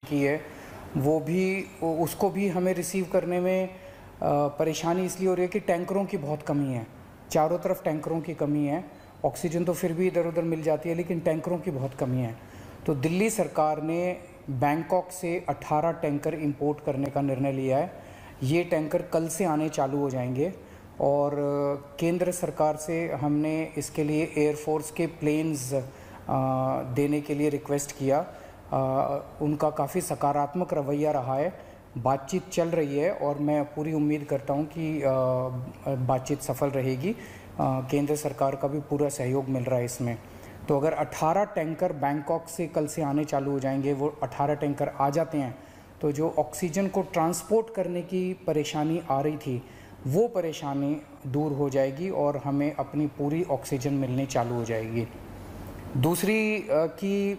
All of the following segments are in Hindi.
की है वो भी उसको भी हमें रिसीव करने में परेशानी इसलिए हो रही है कि टैंकरों की बहुत कमी है। चारों तरफ टैंकरों की कमी है। ऑक्सीजन तो फिर भी इधर उधर मिल जाती है, लेकिन टैंकरों की बहुत कमी है। तो दिल्ली सरकार ने बैंकॉक से 18 टैंकर इंपोर्ट करने का निर्णय लिया है। ये टैंकर कल से आने चालू हो जाएंगे और केंद्र सरकार से हमने इसके लिए एयरफोर्स के प्लेन्स देने के लिए रिक्वेस्ट किया। उनका काफ़ी सकारात्मक रवैया रहा है। बातचीत चल रही है और मैं पूरी उम्मीद करता हूं कि बातचीत सफल रहेगी। केंद्र सरकार का भी पूरा सहयोग मिल रहा है इसमें। तो अगर 18 टैंकर बैंकॉक से कल से आने चालू हो जाएंगे, वो 18 टैंकर आ जाते हैं तो जो ऑक्सीजन को ट्रांसपोर्ट करने की परेशानी आ रही थी वो परेशानी दूर हो जाएगी और हमें अपनी पूरी ऑक्सीजन मिलनी चालू हो जाएगी। दूसरी कि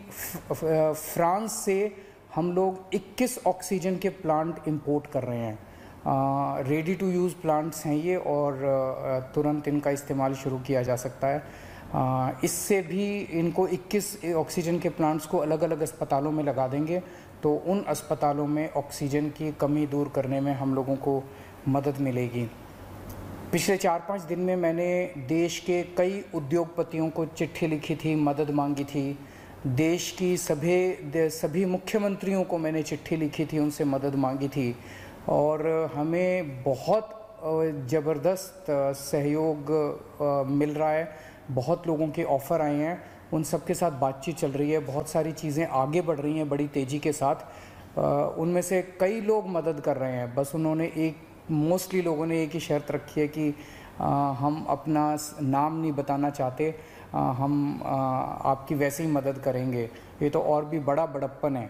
फ्रांस से हम लोग 21 ऑक्सीजन के प्लांट इंपोर्ट कर रहे हैं। रेडी टू यूज़ प्लांट्स हैं ये और तुरंत इनका इस्तेमाल शुरू किया जा सकता है। इससे भी इनको 21 ऑक्सीजन के प्लांट्स को अलग अलग अस्पतालों में लगा देंगे तो उन अस्पतालों में ऑक्सीजन की कमी दूर करने में हम लोगों को मदद मिलेगी। पिछले 4-5 दिन में मैंने देश के कई उद्योगपतियों को चिट्ठी लिखी थी, मदद मांगी थी। देश की सभी मुख्यमंत्रियों को मैंने चिट्ठी लिखी थी, उनसे मदद मांगी थी और हमें बहुत ज़बरदस्त सहयोग मिल रहा है। बहुत लोगों के ऑफ़र आए हैं, उन सब के साथ बातचीत चल रही है। बहुत सारी चीज़ें आगे बढ़ रही हैं बड़ी तेज़ी के साथ। उनमें से कई लोग मदद कर रहे हैं। बस उन्होंने मोस्टली लोगों ने एक ही शर्त रखी है कि हम अपना नाम नहीं बताना चाहते, हम आपकी वैसे ही मदद करेंगे। ये तो और भी बड़ा बड़प्पन है।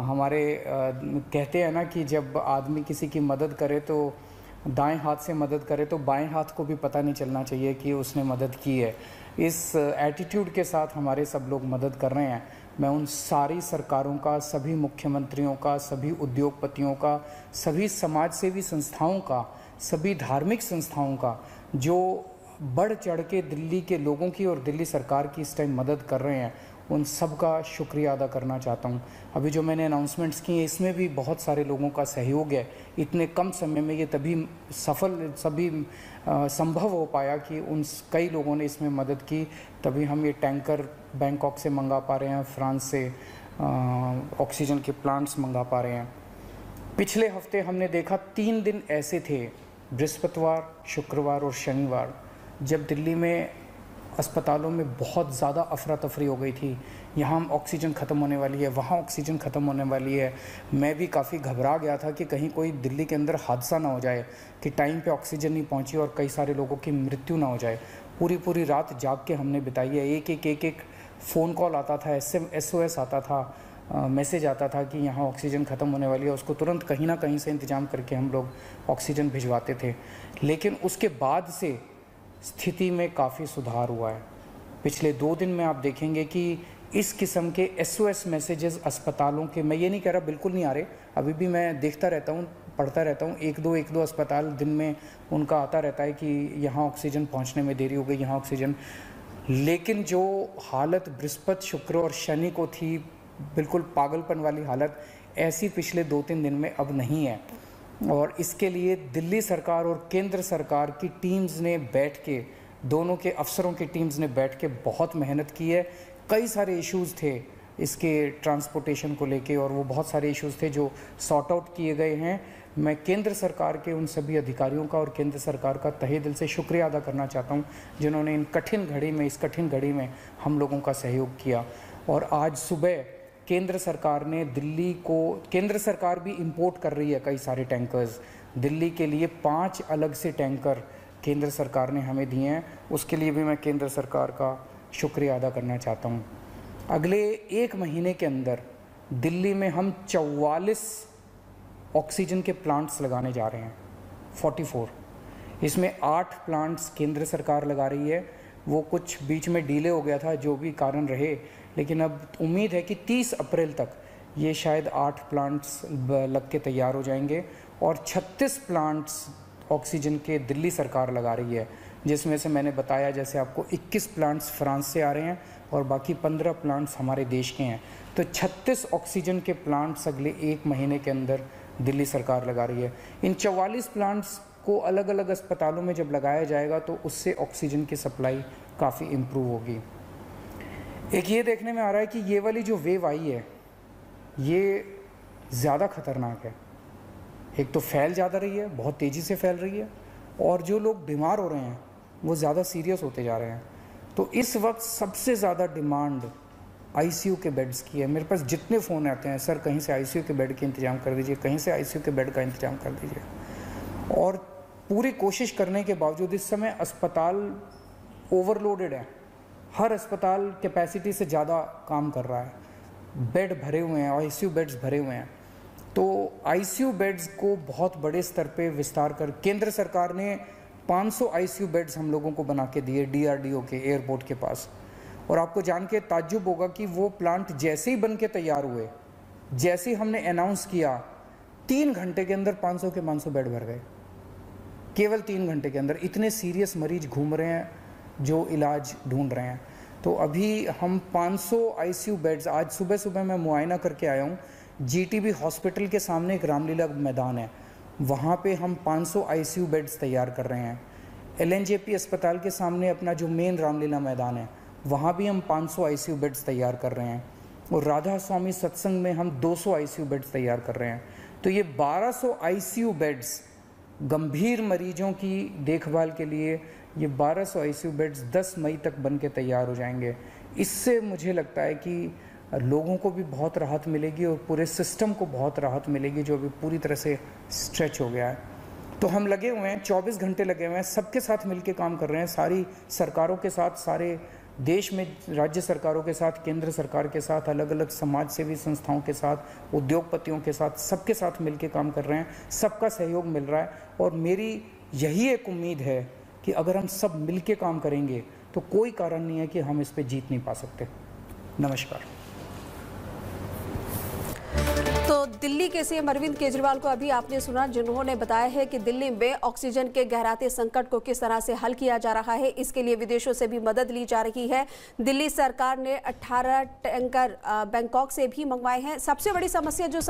हमारे कहते हैं ना कि जब आदमी किसी की मदद करे तो दाएं हाथ से मदद करे तो बाएं हाथ को भी पता नहीं चलना चाहिए कि उसने मदद की है। इस एटीट्यूड के साथ हमारे सब लोग मदद कर रहे हैं। मैं उन सारी सरकारों का, सभी मुख्यमंत्रियों का, सभी उद्योगपतियों का, सभी समाज सेवी संस्थाओं का, सभी धार्मिक संस्थाओं का जो बढ़ चढ़ के दिल्ली के लोगों की और दिल्ली सरकार की इस टाइम मदद कर रहे हैं, उन सब का शुक्रिया अदा करना चाहता हूं। अभी जो मैंने अनाउंसमेंट्स की हैं इसमें भी बहुत सारे लोगों का सहयोग है। इतने कम समय में ये तभी संभव हो पाया कि उन कई लोगों ने इसमें मदद की, तभी हम ये टैंकर बैंकॉक से मंगा पा रहे हैं, फ्रांस से ऑक्सीजन के प्लांट्स मंगा पा रहे हैं। पिछले हफ्ते हमने देखा 3 दिन ऐसे थे, बृहस्पतिवार, शुक्रवार और शनिवार, जब दिल्ली में अस्पतालों में बहुत ज़्यादा अफरा तफरी हो गई थी। यहाँ ऑक्सीजन ख़त्म होने वाली है, वहाँ ऑक्सीजन ख़त्म होने वाली है। मैं भी काफ़ी घबरा गया था कि कहीं कोई दिल्ली के अंदर हादसा ना हो जाए कि टाइम पे ऑक्सीजन नहीं पहुँची और कई सारे लोगों की मृत्यु ना हो जाए। पूरी रात जाग के हमने बिताई है। एक फ़ोन कॉल आता था, SOS आता था, मैसेज आता था कि यहाँ ऑक्सीजन ख़त्म होने वाली है। उसको तुरंत कहीं ना कहीं से इंतज़ाम करके हम लोग ऑक्सीजन भिजवाते थे। लेकिन उसके बाद से स्थिति में काफ़ी सुधार हुआ है। पिछले 2 दिन में आप देखेंगे कि इस किस्म के SOS मैसेजेस अस्पतालों के, मैं ये नहीं कह रहा बिल्कुल नहीं आ रहे, अभी भी मैं देखता रहता हूँ, पढ़ता रहता हूँ। एक दो अस्पताल दिन में उनका आता रहता है कि यहाँ ऑक्सीजन पहुँचने में देरी हो गई, यहाँ ऑक्सीजन। लेकिन जो हालत बृहस्पति, शुक्र और शनि को थी, बिल्कुल पागलपन वाली हालत, ऐसी पिछले 2-3 दिन में अब नहीं है। और इसके लिए दिल्ली सरकार और केंद्र सरकार की टीम्स ने बैठ के, दोनों के अफसरों की टीम्स ने बैठ के बहुत मेहनत की है। कई सारे इश्यूज़ थे इसके ट्रांसपोर्टेशन को लेके और वो बहुत सारे इश्यूज़ थे जो सॉर्ट आउट किए गए हैं। मैं केंद्र सरकार के उन सभी अधिकारियों का और केंद्र सरकार का तहे दिल से शुक्रिया अदा करना चाहता हूँ जिन्होंने इस कठिन घड़ी में हम लोगों का सहयोग किया। और आज सुबह केंद्र सरकार भी इंपोर्ट कर रही है कई सारे टैंकर्स। दिल्ली के लिए 5 अलग से टैंकर केंद्र सरकार ने हमें दिए हैं, उसके लिए भी मैं केंद्र सरकार का शुक्रिया अदा करना चाहता हूँ। अगले 1 महीने के अंदर दिल्ली में हम 44 ऑक्सीजन के प्लांट्स लगाने जा रहे हैं, 44। इसमें 8 प्लांट्स केंद्र सरकार लगा रही है। वो कुछ बीच में डिले हो गया था, जो भी कारण रहे, लेकिन अब उम्मीद है कि 30 अप्रैल तक ये शायद 8 प्लांट्स लग के तैयार हो जाएंगे और 36 प्लांट्स ऑक्सीजन के दिल्ली सरकार लगा रही है, जिसमें से मैंने बताया जैसे आपको 21 प्लांट्स फ्रांस से आ रहे हैं, और बाकी 15 प्लांट्स हमारे देश के हैं। तो 36 ऑक्सीजन के प्लांट्स अगले 1 महीने के अंदर दिल्ली सरकार लगा रही है। इन 44 प्लांट्स को अलग अलग अस्पतालों में जब लगाया जाएगा तो उससे ऑक्सीजन की सप्लाई काफ़ी इम्प्रूव होगी। एक ये देखने में आ रहा है कि ये वाली जो वेव आई है ये ज़्यादा खतरनाक है। एक तो फैल ज़्यादा रही है, बहुत तेज़ी से फैल रही है, और जो लोग बीमार हो रहे हैं वो ज़्यादा सीरियस होते जा रहे हैं। तो इस वक्त सबसे ज़्यादा डिमांड आईसीयू के बेड्स की है। मेरे पास जितने फ़ोन आते हैं, सर कहीं से आईसीयू के बेड के इंतज़ाम कर दीजिए, कहीं से आईसीयू के बेड का इंतज़ाम कर दीजिए। और पूरी कोशिश करने के बावजूद इस समय अस्पताल ओवरलोडेड है। हर अस्पताल कैपेसिटी से ज़्यादा काम कर रहा है, बेड भरे हुए हैं, आईसीयू बेड्स भरे हुए हैं। तो आईसीयू बेड्स को बहुत बड़े स्तर पे विस्तार कर केंद्र सरकार ने 500 आईसीयू बेड्स हम लोगों को बना के दिए डीआरडीओ के एयरपोर्ट के पास। और आपको जान के ताज्जुब होगा कि वो प्लांट जैसे ही बन के तैयार हुए, जैसे ही हमने अनाउंस किया, 3 घंटे के अंदर 500 के 500 बेड भर गए। केवल 3 घंटे के अंदर। इतने सीरियस मरीज घूम रहे हैं जो इलाज ढूंढ रहे हैं। तो अभी हम 500 आईसीयू बेड्स, आज सुबह सुबह मैं मुआयना करके आया हूँ, जीटीबी हॉस्पिटल के सामने एक रामलीला मैदान है, वहाँ पे हम 500 आईसीयू बेड्स तैयार कर रहे हैं। एलएनजेपी अस्पताल के सामने अपना जो मेन रामलीला मैदान है, वहाँ भी हम 500 आईसीयू बेड्स तैयार कर रहे हैं। और राधा स्वामी सत्संग में हम 200 आईसीयू बेड्स तैयार कर रहे हैं। तो ये 1200 आईसीयू बेड्स गंभीर मरीजों की देखभाल के लिए, ये 1200 आईसीयू बेड्स 10 मई तक बन के तैयार हो जाएंगे। इससे मुझे लगता है कि लोगों को भी बहुत राहत मिलेगी और पूरे सिस्टम को बहुत राहत मिलेगी जो अभी पूरी तरह से स्ट्रेच हो गया है। तो हम लगे हुए हैं, 24 घंटे लगे हुए हैं, सबके साथ मिलके काम कर रहे हैं, सारी सरकारों के साथ, सारे देश में राज्य सरकारों के साथ, केंद्र सरकार के साथ, अलग अलग समाज सेवी संस्थाओं के साथ, उद्योगपतियों के साथ, सबके साथ मिलके काम कर रहे हैं। सबका सहयोग मिल रहा है और मेरी यही एक उम्मीद है कि अगर हम सब मिलके काम करेंगे तो कोई कारण नहीं है कि हम इस पे जीत नहीं पा सकते। नमस्कार। तो दिल्ली के सीएम अरविंद केजरीवाल को अभी आपने सुना, जिन्होंने बताया है कि दिल्ली में ऑक्सीजन के गहराते संकट को किस तरह से हल किया जा रहा है। इसके लिए विदेशों से भी मदद ली जा रही है। दिल्ली सरकार ने 18 टैंकर बैंकॉक से भी मंगवाए हैं। सबसे बड़ी समस्या जो